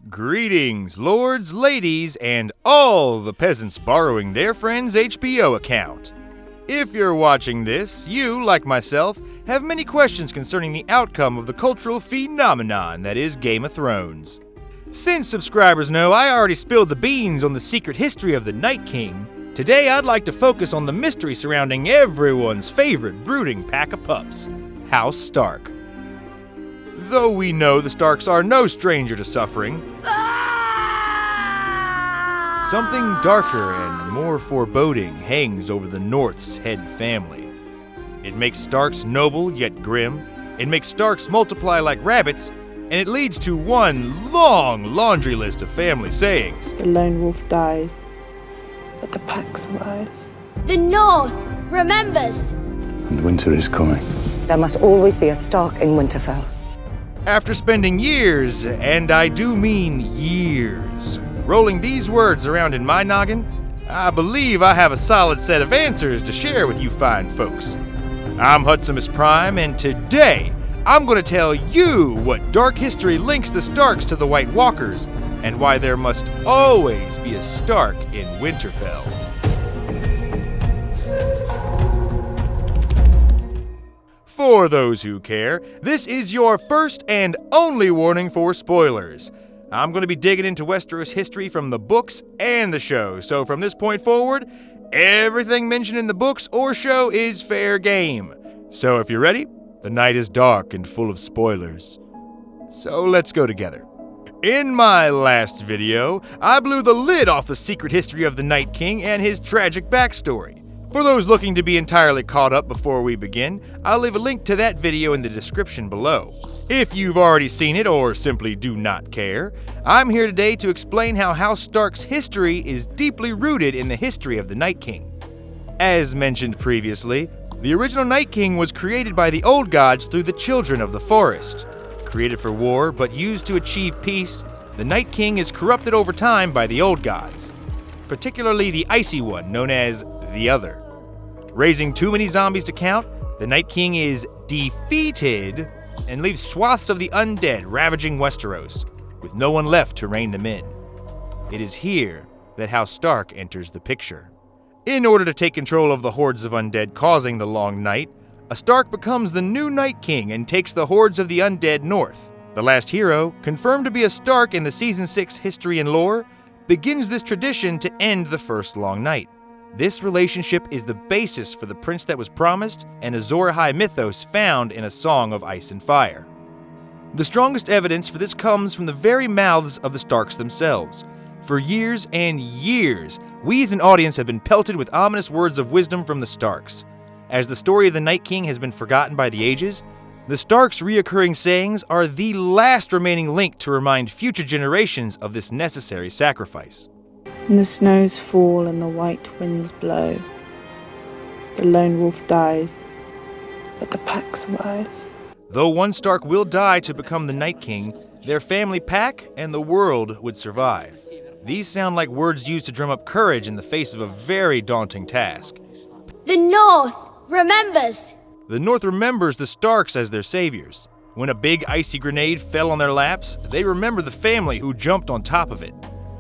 Greetings, lords, ladies, and all the peasants borrowing their friend's HBO account. If you're watching this, you, like myself, have many questions concerning the outcome of the cultural phenomenon that is Game of Thrones. Since subscribers know I already spilled the beans on the secret history of the Night King, today I'd like to focus on the mystery surrounding everyone's favorite brooding pack of pups, House Stark. Though we know the Starks are no stranger to suffering, something darker and more foreboding hangs over the North's head family. It makes Starks noble yet grim, it makes Starks multiply like rabbits, and it leads to one long laundry list of family sayings. The lone wolf dies, but the pack survives. The North remembers. And winter is coming. There must always be a Stark in Winterfell. After spending years, and I do mean years, rolling these words around in my noggin, I believe I have a solid set of answers to share with you fine folks. I'm Hudsomus Prime, and today I'm going to tell you what dark history links the Starks to the White Walkers, and why there must always be a Stark in Winterfell. For those who care, this is your first and only warning for spoilers. I'm going to be digging into Westeros history from the books and the show, so from this point forward, everything mentioned in the books or show is fair game. So if you're ready, the night is dark and full of spoilers. So let's go together. In my last video, I blew the lid off the secret history of the Night King and his tragic backstory. For those looking to be entirely caught up before we begin, I'll leave a link to that video in the description below. If you've already seen it or simply do not care, I'm here today to explain how House Stark's history is deeply rooted in the history of the Night King. As mentioned previously, the original Night King was created by the Old Gods through the Children of the Forest. Created for war but used to achieve peace, the Night King is corrupted over time by the Old Gods, particularly the icy one known as the Other. Raising too many zombies to count, the Night King is defeated and leaves swaths of the undead ravaging Westeros, with no one left to rein them in. It is here that House Stark enters the picture. In order to take control of the hordes of undead causing the long night, a Stark becomes the new Night King and takes the hordes of the undead north. The last hero, confirmed to be a Stark in the Season 6 history and lore, begins this tradition to end the first long night. This relationship is the basis for the Prince That Was Promised and Azor Ahai mythos found in A Song of Ice and Fire. The strongest evidence for this comes from the very mouths of the Starks themselves. For years and years, we as an audience have been pelted with ominous words of wisdom from the Starks. As the story of the Night King has been forgotten by the ages, the Starks' reoccurring sayings are the last remaining link to remind future generations of this necessary sacrifice. And the snows fall and the white winds blow. The lone wolf dies, but the pack survives. Though one Stark will die to become the Night King, their family pack and the world would survive. These sound like words used to drum up courage in the face of a very daunting task. The North remembers. The North remembers the Starks as their saviors. When a big icy grenade fell on their laps, they remember the family who jumped on top of it.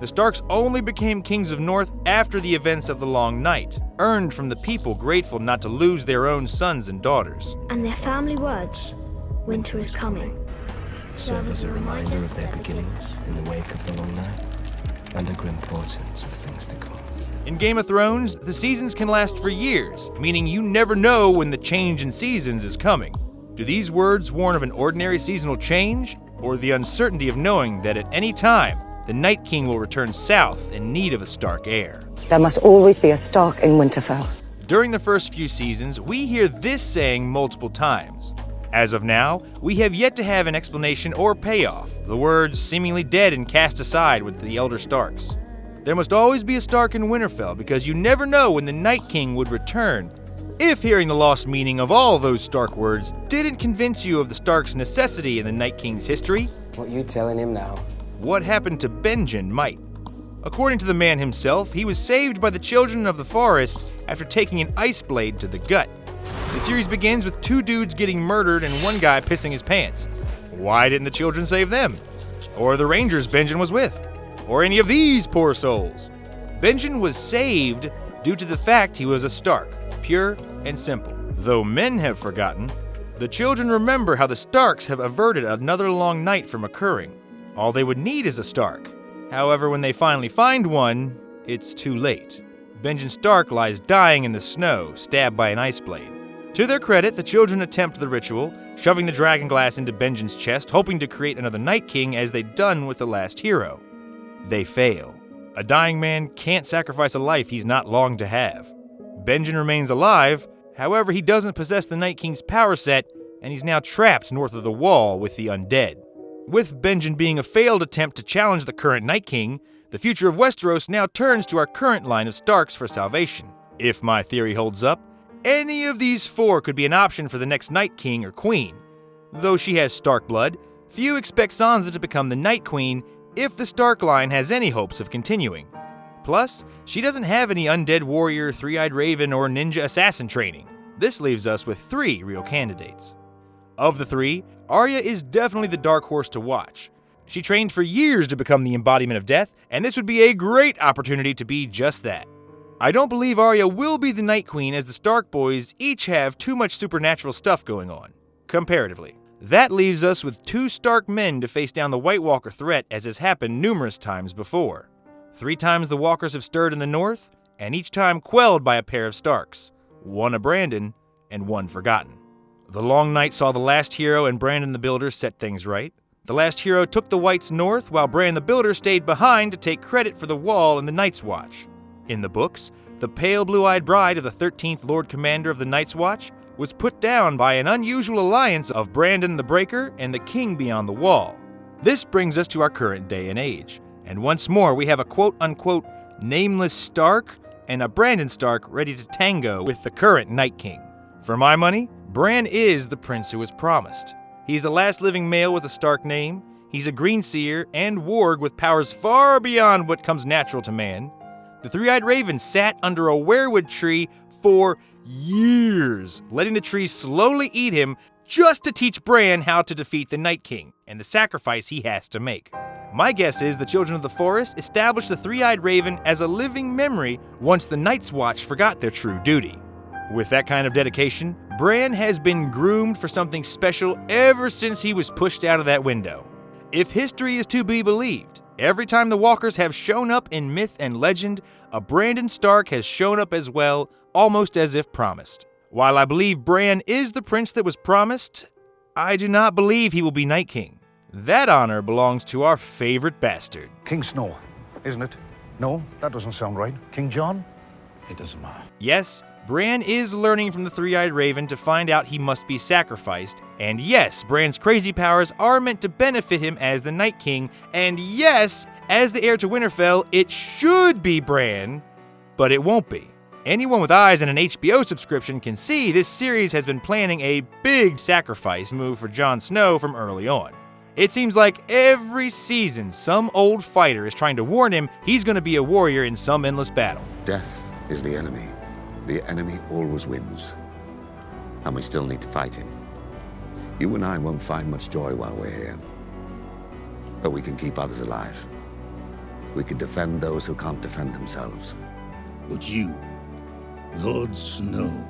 The Starks only became kings of North after the events of the Long Night, earned from the people grateful not to lose their own sons and daughters. And their family words, winter is coming, serve as a reminder of their beginnings in the wake of the long night, and a grim portent of things to come. In Game of Thrones, the seasons can last for years, meaning you never know when the change in seasons is coming. Do these words warn of an ordinary seasonal change, or the uncertainty of knowing that at any time, the Night King will return south in need of a Stark heir? There must always be a Stark in Winterfell. During the first few seasons, we hear this saying multiple times. As of now, we have yet to have an explanation or payoff, the words seemingly dead and cast aside with the elder Starks. There must always be a Stark in Winterfell because you never know when the Night King would return. If hearing the lost meaning of all those Stark words didn't convince you of the Stark's necessity in the Night King's history, What you telling him now? what happened to Benjen might. According to the man himself, he was saved by the Children of the Forest after taking an ice blade to the gut. The series begins with two dudes getting murdered and one guy pissing his pants. Why didn't the children save them? or the Rangers Benjen was with, or any of these poor souls. Benjen was saved due to the fact he was a Stark, pure and simple. Though men have forgotten, the children remember how the Starks have averted another long night from occurring. All they would need is a Stark. However, when they finally find one, it's too late. Benjen Stark lies dying in the snow, stabbed by an ice blade. To their credit, the children attempt the ritual, shoving the dragon glass into Benjen's chest, hoping to create another Night King as they'd done with the last hero. They fail. A dying man can't sacrifice a life he's not long to have. Benjen remains alive, however, he doesn't possess the Night King's power set, and he's now trapped north of the Wall with the undead. With Benjen being a failed attempt to challenge the current Night King, the future of Westeros now turns to our current line of Starks for salvation. If my theory holds up, any of these four could be an option for the next Night King or Queen. Though she has Stark blood, few expect Sansa to become the Night Queen if the Stark line has any hopes of continuing. Plus, she doesn't have any undead warrior, three-eyed raven, or ninja assassin training. This leaves us with 3 real candidates. Of the 3, Arya is definitely the dark horse to watch. She trained for years to become the embodiment of death, and this would be a great opportunity to be just that. I don't believe Arya will be the Night Queen, as the Stark boys each have too much supernatural stuff going on, comparatively. That leaves us with 2 Stark men to face down the White Walker threat, as has happened numerous times before. 3 times the Walkers have stirred in the north, and each time quelled by a pair of Starks, 1 a Brandon and 1 forgotten. The long night saw the last hero and Brandon the Builder set things right. The last hero took the Whites north, while Bran the Builder stayed behind to take credit for the Wall and the Night's Watch. In the books, the pale blue-eyed bride of the 13th Lord Commander of the Night's Watch was put down by an unusual alliance of Brandon the Breaker and the King beyond the Wall. This brings us to our current day and age, and once more we have a quote-unquote nameless Stark and a Brandon Stark ready to tango with the current Night King. For my money, Bran is the prince who was promised. He's the last living male with a Stark name, he's a Greenseer and Warg with powers far beyond what comes natural to man. The three-eyed raven sat under a weirwood tree for years, letting the tree slowly eat him just to teach Bran how to defeat the Night King and the sacrifice he has to make. My guess is the Children of the Forest established the three-eyed raven as a living memory once the Night's Watch forgot their true duty. With that kind of dedication, Bran has been groomed for something special ever since he was pushed out of that window. If history is to be believed, every time the Walkers have shown up in myth and legend, a Brandon Stark has shown up as well, almost as if promised. While I believe Bran is the prince that was promised, I do not believe he will be Night King. That honor belongs to our favorite bastard. King Snow, isn't it? No, that doesn't sound right. King Jon? It doesn't matter. Yes, Bran is learning from the three-eyed raven to find out he must be sacrificed. And yes, Bran's crazy powers are meant to benefit him as the Night King. And yes, as the heir to Winterfell, it should be Bran, but it won't be. Anyone with eyes and an HBO subscription can see this series has been planning a big sacrifice move for Jon Snow from early on. It seems like every season some old fighter is trying to warn him he's going to be a warrior in some endless battle. Death is the enemy. The enemy always wins. And we still need to fight him. You and I won't find much joy while we're here. But we can keep others alive. We can defend those who can't defend themselves. But you, Lord Snow,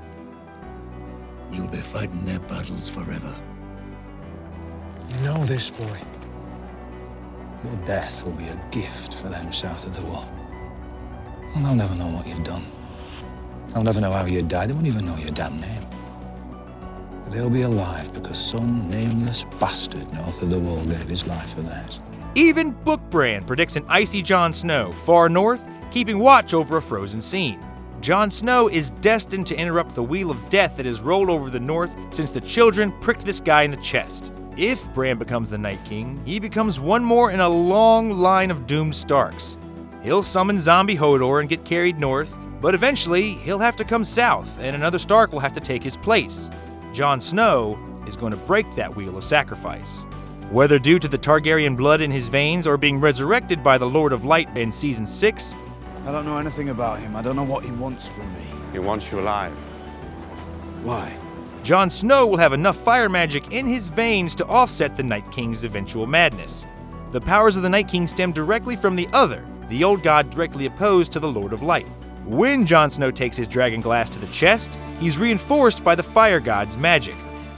you'll be fighting their battles forever. You know this, boy. Your death will be a gift for them south of the wall. And they'll never know what you've done. They'll never know how you died. They won't even know your damn name. But they'll be alive because some nameless bastard north of the wall gave his life for theirs. Even Book Bran predicts an icy Jon Snow, far north, keeping watch over a frozen scene. Jon Snow is destined to interrupt the wheel of death that has rolled over the north since the children pricked this guy in the chest. If Bran becomes the Night King, he becomes one more in a long line of doomed Starks. He'll summon zombie Hodor and get carried north, but eventually he'll have to come south and another Stark will have to take his place. Jon Snow is going to break that wheel of sacrifice. Whether due to the Targaryen blood in his veins or being resurrected by the Lord of Light in Season 6, I don't know anything about him. I don't know what he wants from me. He wants you alive. Why? Jon Snow will have enough fire magic in his veins to offset the Night King's eventual madness. The powers of the Night King stem directly from the other, the old god directly opposed to the Lord of Light. When Jon Snow takes his dragon glass to the chest, he's reinforced by the fire god's magic.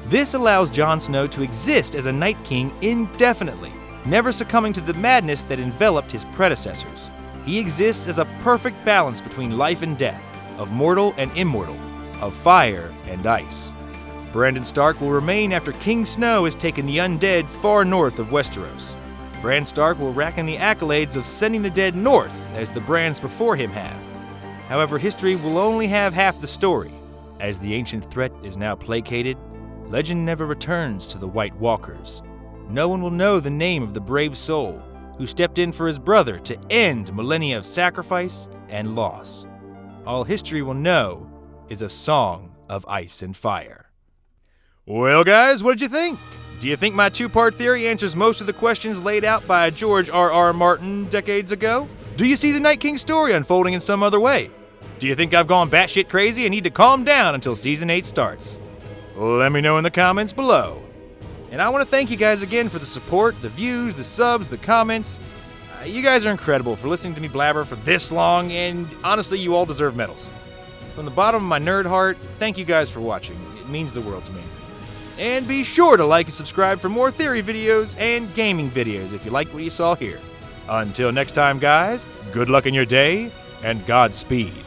This allows Jon Snow to exist as a Night King indefinitely, never succumbing to the madness that enveloped his predecessors. He exists as a perfect balance between life and death, of mortal and immortal, of fire and ice. Brandon Stark will remain after King Snow has taken the undead far north of Westeros. Bran Stark will rack in the accolades of sending the dead north, as the Brans before him have. However, history will only have half the story. As the ancient threat is now placated, legend never returns to the White Walkers. No one will know the name of the brave soul who stepped in for his brother to end millennia of sacrifice and loss. All history will know is a song of ice and fire. Well, guys, what did you think? Do you think my two-part theory answers most of the questions laid out by George R.R. Martin decades ago? Do you see the Night King story unfolding in some other way? Do you think I've gone batshit crazy and need to calm down until Season 8 starts? Let me know in the comments below. And I want to thank you guys again for the support, the views, the subs, the comments. You guys are incredible for listening to me blabber for this long, and honestly, you all deserve medals. From the bottom of my nerd heart, thank you guys for watching. It means the world to me. And be sure to like and subscribe for more theory videos and gaming videos if you like what you saw here. Until next time, guys, good luck in your day, and Godspeed.